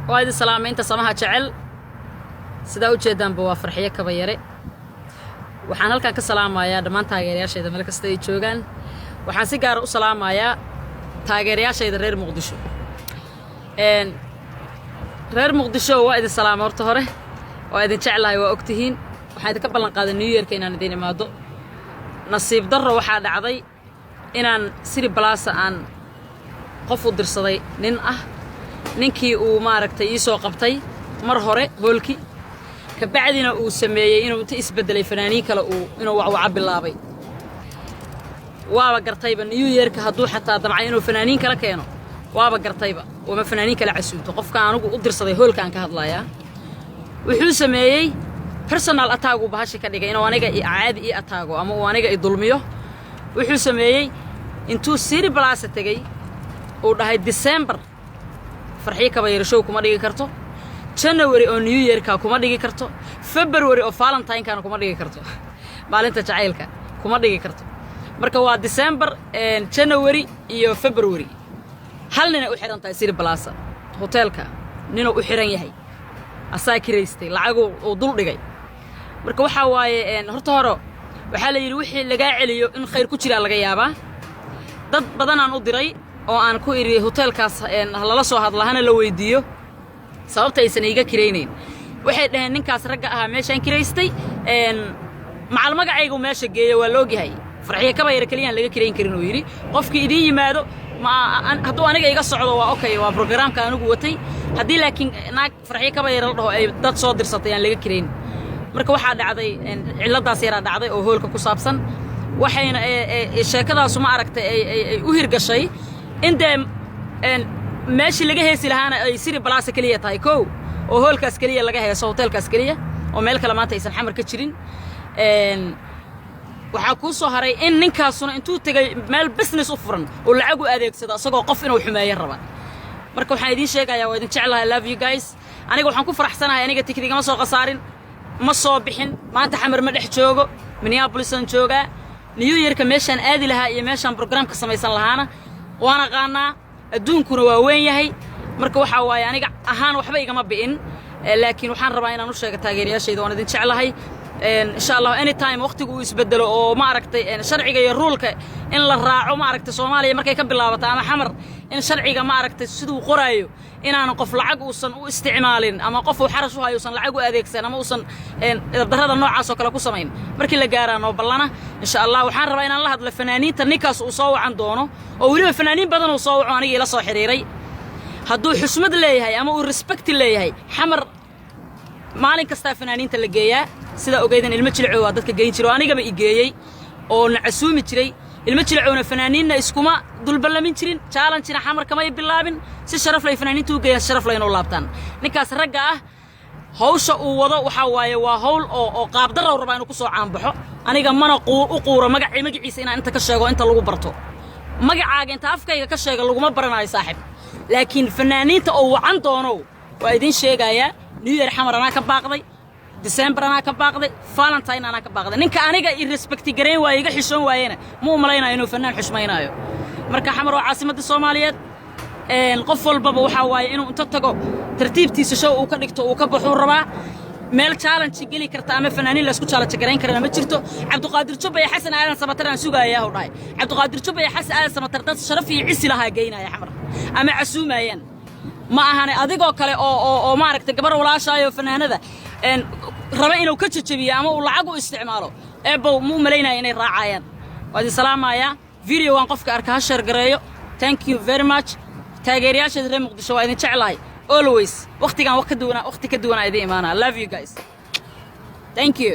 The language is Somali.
وايد السلام أنت سماها جعل سدا وجدان بوافرحية كبيرة waxaan halkan ka salaamayaa dhamaan taageerayaashayda meel kasta ay joogan waxaan si gaar ah u salaamayaa taageerayaashayda reer Muqdisho reer Muqdisho waa idin salaam horta hore waa idin jeclahay waa ogtihiin waxaan idin ka ballan qaaday New Year inaan idin imaado nasiib darro waxaa dhacday inaan City Plaza aan qof u dirsaday nin ah ninkii uu maaragtay ii soo qabtay mar hore hoolkii كبعدنا وسميه إنه تسبدل فنانين كلا إنه وعب اللابي وابا قرطيبة نيو ييرك هدو حتى طبعا إنه فنانين كلا كانوا وابا قرطيبة وما فنانين كلا عسود وقف كانوا قدر صدي هول كان كهضلايا وحول سميه personal أتاقو بهاش كده إنه وانيجا عادي أتاقو أما وانيجا يظلميه وحول سميه إنتو سيري بلاسة تجي وده ديسمبر فرحية كبير شو كمان يجي كرتو January oo New Year ka kuma dhigi karto February oo Valentine ka kuma dhigi karto maalinta jacaylka kuma dhigi karto marka waa December January iyo February hal nin u xiran tahay City Plaza hotelka nin u xiran yahay asaa kireystay lacag oo dul dhigay marka waxa waaye horta hore waxa la yiri wixii laga celiyo in khayr ku jira laga yaabaa dad badan aan u diray oo aan ku iri hotelkaas la soo hadlaana la weydiiyo sababta aysan iga kireenin waxay dhaheen ninkaas ragga ah meeshan kireystay macal magacaygu meesha geeyo waa loo yahay farxiye ka bayr kaliyan laga kireen karin oo yiri qofkii idin yimaado ma haduu aniga iga socdo waa okay waa programka anigu watay hadii laakiin naag farxiye ka bayr la dhaho ay dad soo dirsatay aan laga kireen marka waxa dhacday ciladaas yara dhacday oo hoolka ku saabsan waxayna sheekadaas ma aragtay ay u hirgashay inta ماشي لقى هي سلهانا يصير بلاصة كلية تايكو وهول كاسكلية لقى هي صوتيل كاسكلية وملك لما تيسن حمر كتشرين وحكوا صهري إن نكاسون أنتو تجي مال بزنس أفرن والعجو أديك صدا صقوا قفنا وحماية الربع مركو حيدين شيء يا ودين شعلها love you guys أنا أقول حنكون فرح سنة يعني قلت كذي ما صار قصارين ما صابحين ما أنت حمر مدح جوجو منيابوليس جوجا نيو يير كميشن آدي لها يميشن برنامج كسمة يسن لهانا وأنا قانا adduunkuna waa weyn yahay marka waxa waay aniga ahaan waxba igama bi'in laakiin waxaan rabaa inaan u sheego taageerayaashayda oo idin jecelahay insha Allah anytime waqtigu uu isbedelo oo ma aragtay sharciga iyo rulka in la raaco ma aragtay Soomaaliya markay ka bilaabato ama xamar in sharciga ma aragtay sidoo qoraayo inaan qof lacag uusan u isticmaalin ama qof uu xarash u hayo uusan lacag u adeegsan ama uusan darada noocaas oo kale ku sameyn markii la gaarano ballana insha Allah waxaan rabaa inaan la hadlo fanaaniinta ninkaas uu soo wacan doono oo waliba fanaaniin badan uu soo waco aniga ila soo xiriiray hadduu xushmad leeyahay ama uu respect leeyahay xamar maalin kasta fanaaniinta la geeyaa sida ogeydin ilmo jilco waa dadka geyn jiro aniga ma igeeyay oo nacasuumi jiray ilmo jilcoona fanaaniinna iskuma dulballamin jirin challenge-na xamar kama bilaabin si sharaf leh fanaaniintu u geeyaa sharaf leh inuu laabtaan ninkaas ragga ah hawsha uu wado waxa waaye waa hawl oo qaab darro raba inuu ku soo caanbaxo aniga mana u quuro magaciisa inaan inta ka sheego inta lagu barto magacaaga inta afkayga ka sheega laguma baranayo saaxiib laakiin fanaaniinta oo wacan doono waa idin sheegaya New Year xamar ana ka baaqday December ana ka baaqday Valentine ana ka baaqday ninka aniga i respect gareyn waa iga xishoon waayena ma u malaynayo inuu fanaan xushmaynayo marka xamar waa caasimadda Soomaaliyeed qof walba waxa waaye inuu inta tago tartiibtiisa show uu ka dhigto uu ka baxo rabaa meel challenge gali karta ama fanaaniin la isku challenge gareyn karana ma jirto Cabduqaadir Jubba iyo Xasan Aadan Samatar aan sugayaa u dhahay Cabduqaadir Jubba iyo Xasan Aadan Samatar dad sharaf iyo cisi lahaa geynaya xamar ama casuumayaan ma ahane adigoo kale oo ma aragtay gabar walaashaayo fanaanada raba inuu ka jajabiyo ama uu lacag u isticmaalo eebo mu maleynaa inay raacayaan wadi salaamaya video waan qofka arkaa share gareeyo thank you very much taageerayaashada reer Muqdisho waa idin jecelahay always waqtigan waqti ka duwana idin imaana love you guys thank you